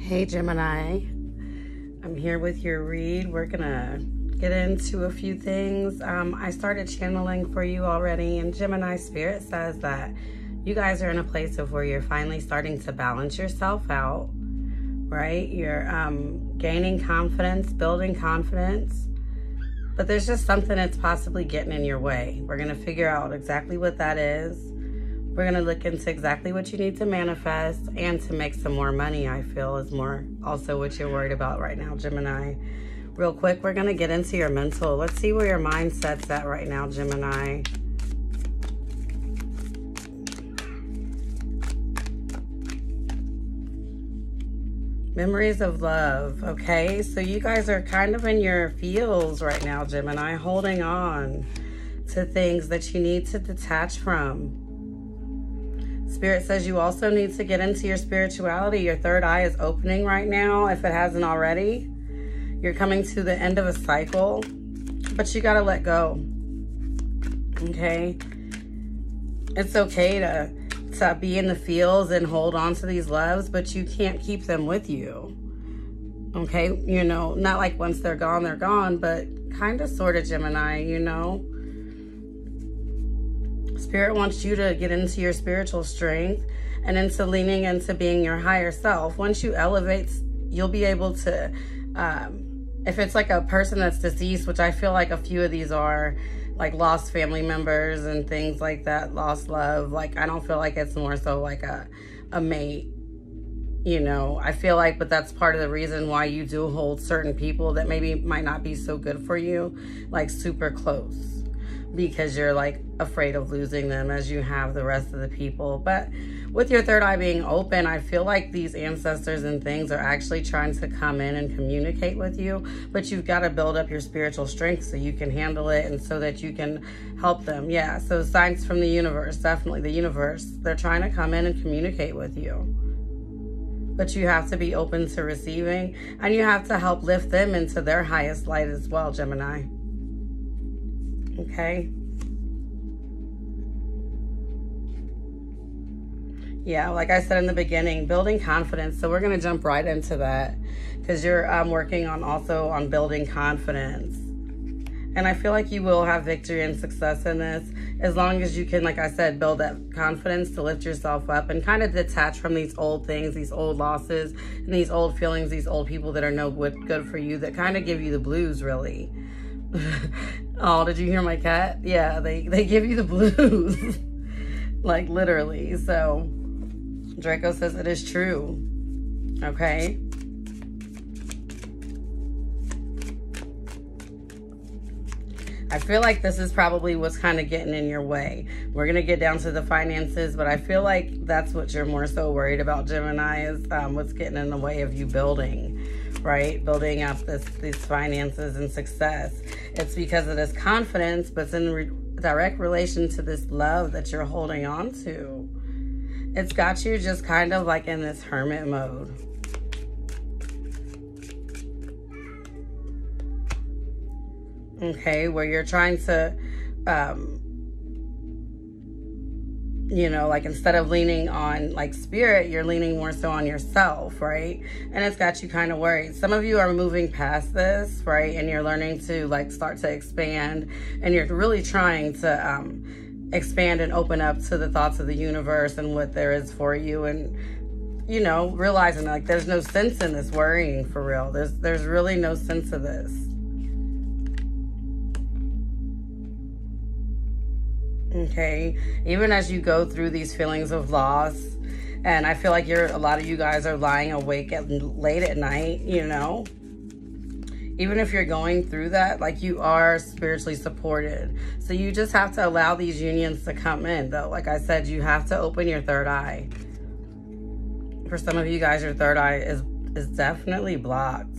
Hey Gemini, I'm here with your read. We're gonna get into a few things. I started channeling for you already, and Gemini Spirit says that you guys are in a place of where you're finally starting to balance yourself out, right? You're gaining confidence, building confidence, but there's just something that's possibly getting in your way. We're gonna figure out exactly what that is. We're going to look into exactly what you need to manifest and to make some more money, I feel, is more also what you're worried about right now, Gemini. Real quick, we're going to get into your mental. Let's see where your mindset's at right now, Gemini. Memories of love, okay? So you guys are kind of in your feels right now, Gemini, holding on to things that you need to detach from. Spirit says you also need to get into your spirituality. Your third eye is opening right now, if it hasn't already. You're coming to the end of a cycle, but you got to let go. Okay? It's okay to be in the feels and hold on to these loves, but you can't keep them with you. Okay? You know, not like once they're gone, but kind of, sort of, Gemini, you know? Spirit wants you to get into your spiritual strength and into leaning into being your higher self. Once you elevate, you'll be able to, if it's like a person that's deceased, which I feel like a few of these are, like lost family members and things like that, lost love. Like, I don't feel like it's more so like a mate, you know. I feel like, but that's part of the reason why you do hold certain people that maybe might not be so good for you, like super close, because you're like afraid of losing them as you have the rest of the people. But with your third eye being open, I feel like these ancestors and things are actually trying to come in and communicate with you, but you've got to build up your spiritual strength so you can handle it and so that you can help them. Yeah, so signs from the universe, definitely the universe. They're trying to come in and communicate with you, but you have to be open to receiving, and you have to help lift them into their highest light as well, Gemini. Okay. Yeah, like I said in the beginning, building confidence. So we're going to jump right into that because you're working on building confidence. And I feel like you will have victory and success in this as long as you can, like I said, build that confidence to lift yourself up and kind of detach from these old things, these old losses, and these old feelings, these old people that are no good for you, that kind of give you the blues, really. Oh, did you hear my cat? Yeah, they give you the blues. Like literally. So Draco says it is true. Okay. I feel like this is probably what's kind of getting in your way. We're going to get down to the finances, but I feel like that's what you're more so worried about, Gemini, is what's getting in the way of you building, right? Building up these finances and success. It's because of this confidence, but it's in direct relation to this love that you're holding on to. It's got you just kind of like in this hermit mode. Okay, where you're trying to, you know, like instead of leaning on like spirit, you're leaning more so on yourself, right? And it's got you kind of worried. Some of you are moving past this, right? And you're learning to like start to expand, and you're really trying to expand and open up to the thoughts of the universe and what there is for you. And, you know, realizing like there's no sense in this worrying for real. There's really no sense of this. Okay, even as you go through these feelings of loss, and I feel like a lot of you guys are lying awake late at night, you know, even if you're going through that, like you are spiritually supported. So you just have to allow these unions to come in, though. Like I said, you have to open your third eye. For some of you guys, your third eye is definitely blocked.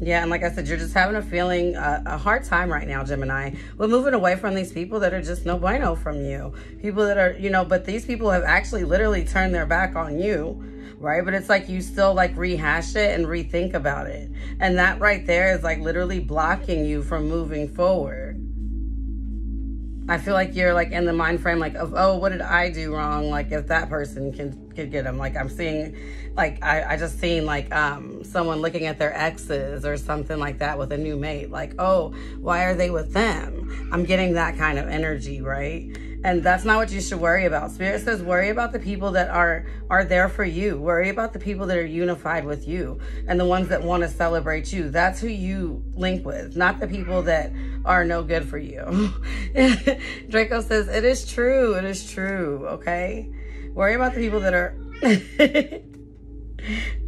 Yeah, and like I said, you're just having a hard time right now, Gemini. We're moving away from these people that are just no bueno from you. People that are, you know, but these people have actually literally turned their back on you, right? But it's like you still like rehash it and rethink about it. And that right there is like literally blocking you from moving forward. I feel like you're like in the mind frame like of, oh, what did I do wrong? Like if that person could get them. Like I'm seeing, like I just seen like someone looking at their exes or something like that with a new mate. Like, oh, why are they with them? I'm getting that kind of energy, right? And that's not what you should worry about. Spirit says worry about the people that are there for you. Worry about the people that are unified with you and the ones that want to celebrate you. That's who you link with, not the people that are no good for you. Draco says, it is true. It is true. Okay. Worry about the people that are...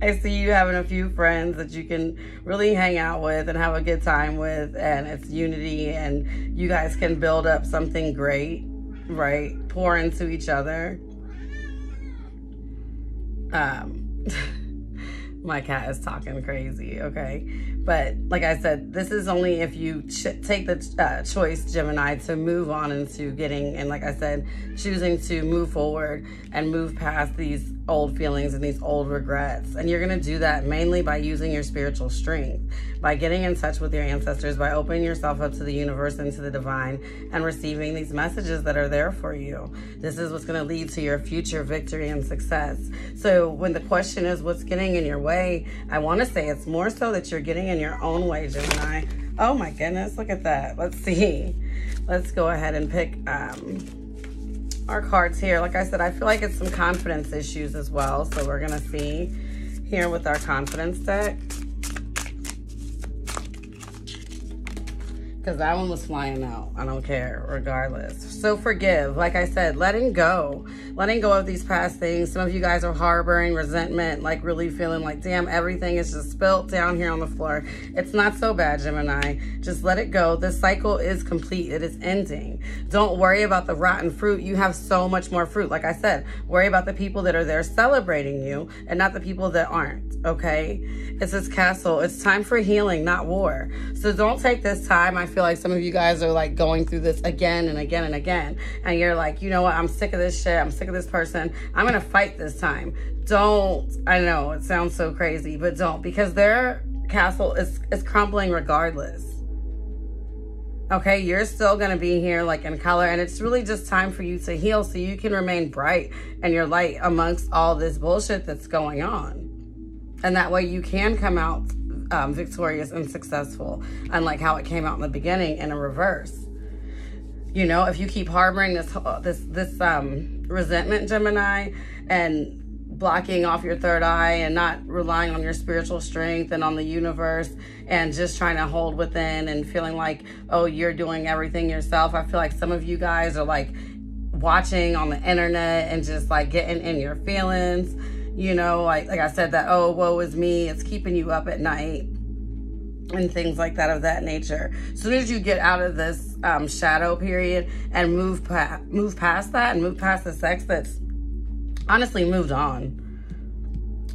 I see you having a few friends that you can really hang out with and have a good time with, and it's unity, and you guys can build up something great, right? Pour into each other. My cat is talking crazy, okay? But like I said, this is only if you take the choice, Gemini, to move on into getting, and like I said, choosing to move forward and move past these old feelings and these old regrets. And you're going to do that mainly by using your spiritual strength, by getting in touch with your ancestors, by opening yourself up to the universe and to the divine and receiving these messages that are there for you. This is what's going to lead to your future victory and success. So when the question is what's getting in your way, I want to say it's more so that you're getting in your own way, Gemini. Oh my goodness, look at that. Let's see. Let's go ahead and pick our cards here. Like I said, I feel like it's some confidence issues as well. So we're going to see here with our confidence deck. Because that one was flying out. I don't care, regardless. So forgive. Like I said, letting go. Letting go of these past things. Some of you guys are harboring resentment, like really feeling like, damn, everything is just spilt down here on the floor. It's not so bad, Gemini. Just let it go. This cycle is complete. It is ending. Don't worry about the rotten fruit. You have so much more fruit. Like I said, worry about the people that are there celebrating you and not the people that aren't, okay? It's this castle. It's time for healing, not war. So don't take this time. I feel like some of you guys are like going through this again and again and again. And you're like, you know what? I'm sick of this shit. I'm sick of this person. I'm going to fight this time. Don't. I know it sounds so crazy, but don't, because their castle is crumbling regardless. Okay, you're still going to be here like in color, and it's really just time for you to heal so you can remain bright and your light amongst all this bullshit that's going on. And that way you can come out victorious and successful, unlike how it came out in the beginning in a reverse. You know, if you keep harboring this resentment, Gemini, and blocking off your third eye and not relying on your spiritual strength and on the universe and just trying to hold within and feeling like, oh, you're doing everything yourself. I feel like some of you guys are like watching on the internet and just like getting in your feelings. You know, like I said, that, oh, woe is me. It's keeping you up at night and things like that of that nature. As soon as you get out of this shadow period and move past that and move past the sex that's honestly moved on.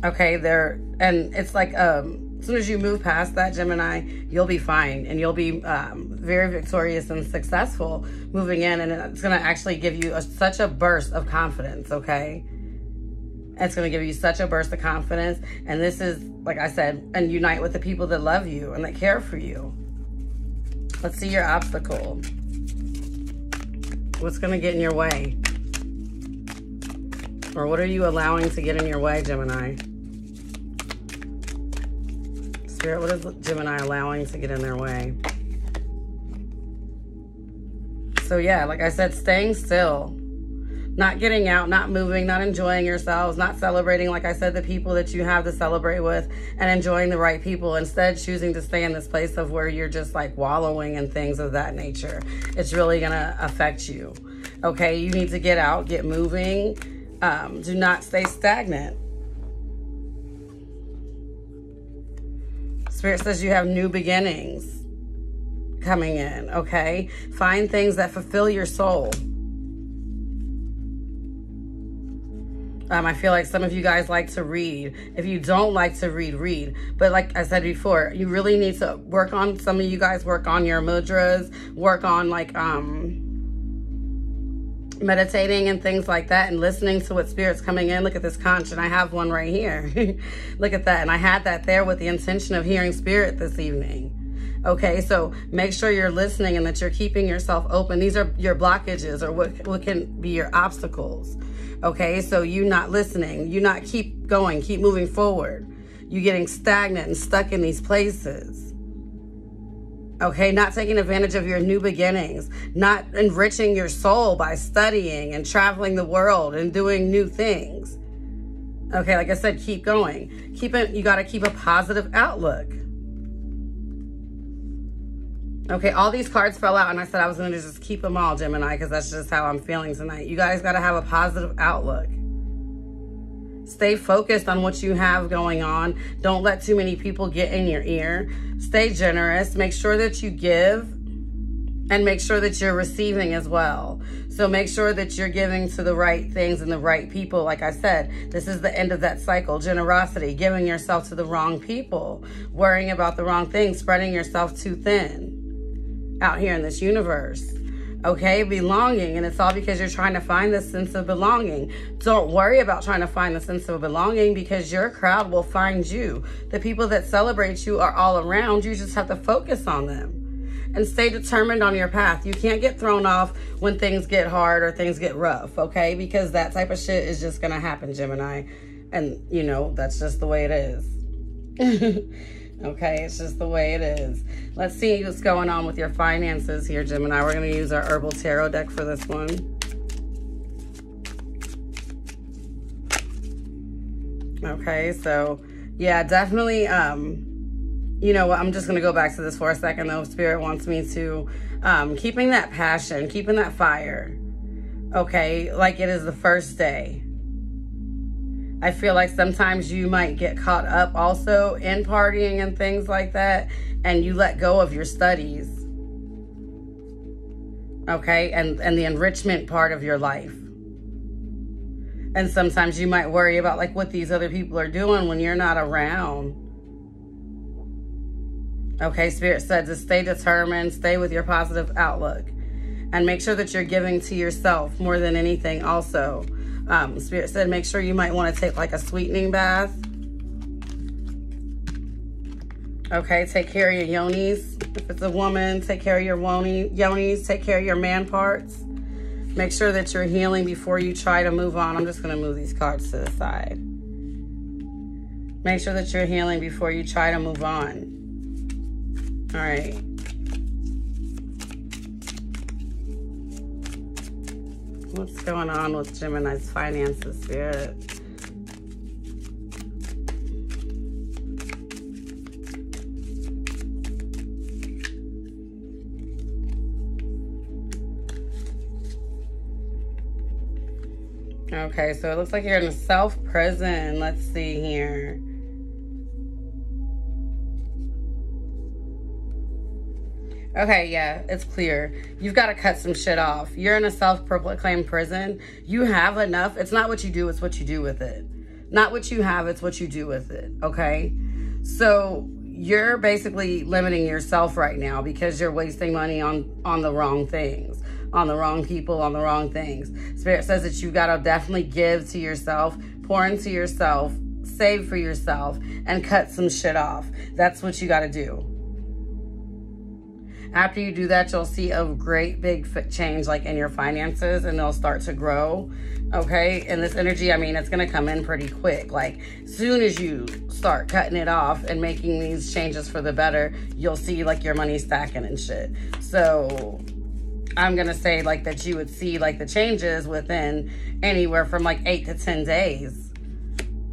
Okay, and it's like, as soon as you move past that, Gemini, you'll be fine and you'll be very victorious and successful moving in. And it's going to actually give you such a burst of confidence, okay? It's going to give you such a burst of confidence. And this is, like I said, and unite with the people that love you and that care for you. Let's see your obstacle. What's going to get in your way? Or what are you allowing to get in your way, Gemini? Spirit, what is Gemini allowing to get in their way? So yeah, like I said, staying still. Not getting out, not moving, not enjoying yourselves, not celebrating, like I said, the people that you have to celebrate with and enjoying the right people. Instead, choosing to stay in this place of where you're just like wallowing in things of that nature. It's really going to affect you. Okay, you need to get out, get moving. Do not stay stagnant. Spirit says you have new beginnings coming in, okay? Find things that fulfill your soul. I feel like some of you guys like to read. If you don't like to read, read. But like I said before, you really need to work on, some of you guys work on your mudras, work on like meditating and things like that and listening to what Spirit's coming in. Look at this conch, and I have one right here. Look at that. And I had that there with the intention of hearing Spirit this evening. Okay, so make sure you're listening and that you're keeping yourself open. These are your blockages or what can be your obstacles. Okay, so you not listening, you not keep going, keep moving forward. You getting stagnant and stuck in these places. Okay, not taking advantage of your new beginnings, not enriching your soul by studying and traveling the world and doing new things. Okay, like I said, keep going. You got to keep a positive outlook. Okay, all these cards fell out, and I said I was going to just keep them all, Gemini, because that's just how I'm feeling tonight. You guys got to have a positive outlook. Stay focused on what you have going on. Don't let too many people get in your ear. Stay generous. Make sure that you give, and make sure that you're receiving as well. So make sure that you're giving to the right things and the right people. Like I said, this is the end of that cycle. Generosity, giving yourself to the wrong people, worrying about the wrong things, spreading yourself too thin out here in this universe. Okay, belonging, and it's all because you're trying to find this sense of belonging. Don't worry about trying to find the sense of belonging, because your crowd will find you. The people that celebrate you are all around. You just have to focus on them and stay determined on your path. You can't get thrown off when things get hard or things get rough, okay? Because that type of shit is just gonna happen, Gemini. And, you know, that's just the way it is. Okay, it's just the way it is. Let's see what's going on with your finances here, Gemini. We're going to use our Herbal Tarot deck for this one. Okay, so, yeah, definitely, you know what, I'm just going to go back to this for a second, though. Spirit wants me to, keeping that passion, keeping that fire, okay, like it is the first day. I feel like sometimes you might get caught up also in partying and things like that, and you let go of your studies, okay, and the enrichment part of your life. And sometimes you might worry about like what these other people are doing when you're not around. Okay, Spirit said to stay determined, stay with your positive outlook, and make sure that you're giving to yourself more than anything also. Spirit said make sure you might want to take like a sweetening bath. Okay, take care of your yonis. If it's a woman, take care of your yonis. Take care of your man parts. Make sure that you're healing before you try to move on. I'm just going to move these cards to the side. Make sure that you're healing before you try to move on. All right. What's going on with Gemini's finances, Spirit? Okay, so it looks like you're in a self-prison. Let's see here. Okay, yeah, it's clear. You've got to cut some shit off. You're in a self-proclaimed prison. You have enough. It's not what you do, it's what you do with it. Not what you have, it's what you do with it, okay? So you're basically limiting yourself right now because you're wasting money on the wrong things, on the wrong people, on the wrong things. Spirit says that you got to definitely give to yourself, pour into yourself, save for yourself, and cut some shit off. That's what you got to do. After you do that, you'll see a great big change like in your finances, and they'll start to grow, okay? And this energy, I mean, it's going to come in pretty quick. Like, soon as you start cutting it off and making these changes for the better, you'll see like your money stacking and shit. So I'm going to say like that you would see like the changes within anywhere from like 8 to 10 days,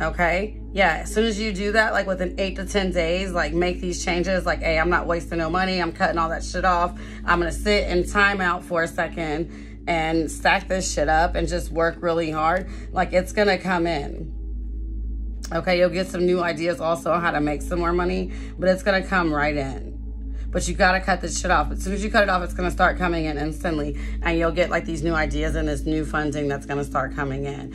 okay? Yeah, as soon as you do that, like within 8 to 10 days, like make these changes, like, hey, I'm not wasting no money. I'm cutting all that shit off. I'm going to sit and time out for a second and stack this shit up and just work really hard. Like, it's going to come in. Okay, you'll get some new ideas also on how to make some more money, but it's going to come right in. But you got to cut this shit off. As soon as you cut it off, it's going to start coming in instantly. And you'll get like these new ideas and this new funding that's going to start coming in.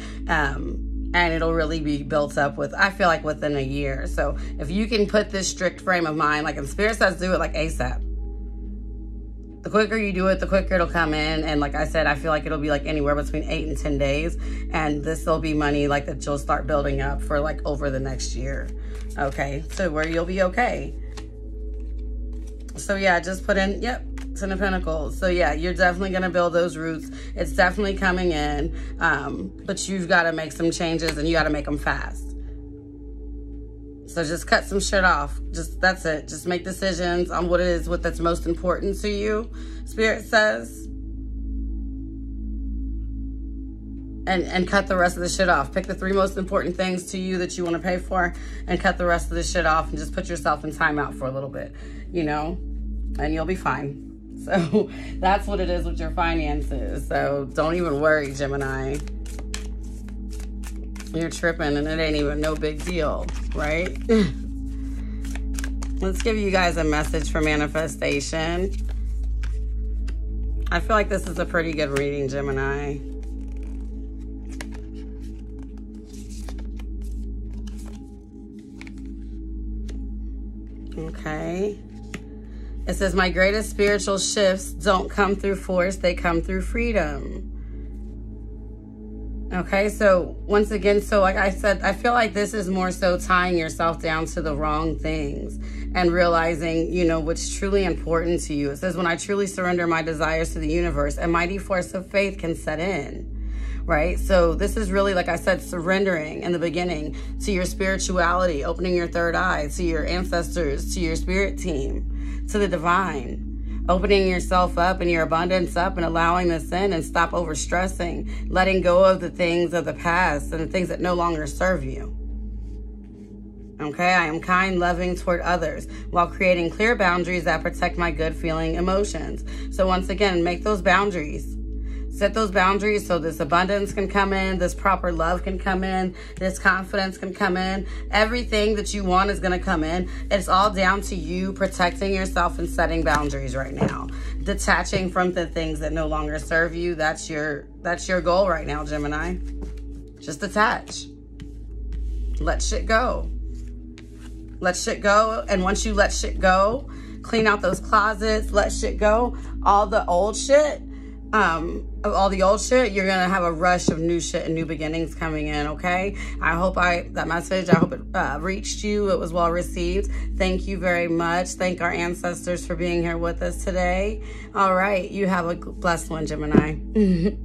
And it'll really be built up with, I feel like within a year. So if you can put this strict frame of mind, like in Spirit says, do it like ASAP. The quicker you do it, the quicker it'll come in. And like I said, I feel like it'll be like anywhere between 8 and 10 days. And this will be money like that you'll start building up for like over the next year. Okay, so where you'll be okay. So yeah, just put in, yep, Ten of Pentacles. So yeah, you're definitely going to build those roots. It's definitely coming in. But you've got to make some changes, and you got to make them fast. So just cut some shit off. That's it. Just make decisions on what it is, that's most important to you, Spirit says. And cut the rest of the shit off. Pick the 3 most important things to you that you want to pay for, and cut the rest of the shit off, and just put yourself in timeout for a little bit, you know, and you'll be fine. So that's what it is with your finances. So don't even worry, Gemini. You're tripping, and it ain't even no big deal, right? Let's give you guys a message for manifestation. I feel like this is a pretty good reading, Gemini. Okay. It says, my greatest spiritual shifts don't come through force, they come through freedom. Okay, so once again, so like I said, I feel like this is more so tying yourself down to the wrong things and realizing, you know, what's truly important to you. It says, when I truly surrender my desires to the universe, a mighty force of faith can set in. Right? So this is really, like I said, surrendering in the beginning to your spirituality, opening your third eye, to your ancestors, to your spirit team, to the divine, opening yourself up and your abundance up and allowing this in, and stop over stressing, letting go of the things of the past and the things that no longer serve you. Okay, I am kind, loving toward others while creating clear boundaries that protect my good feeling emotions. So once again, make those boundaries. Set those boundaries so this abundance can come in, this proper love can come in, this confidence can come in. Everything that you want is going to come in. It's all down to you protecting yourself and setting boundaries right now. Detaching from the things that no longer serve you. That's your goal right now, Gemini. Just detach. Let shit go. Let shit go. And once you let shit go, clean out those closets, let shit go. All the old shit. All the old shit, you're gonna have a rush of new shit and new beginnings coming in. Okay, I hope that message, I hope it reached you. It was well received. Thank you very much. Thank our ancestors for being here with us today. All right, you have a blessed one, Gemini.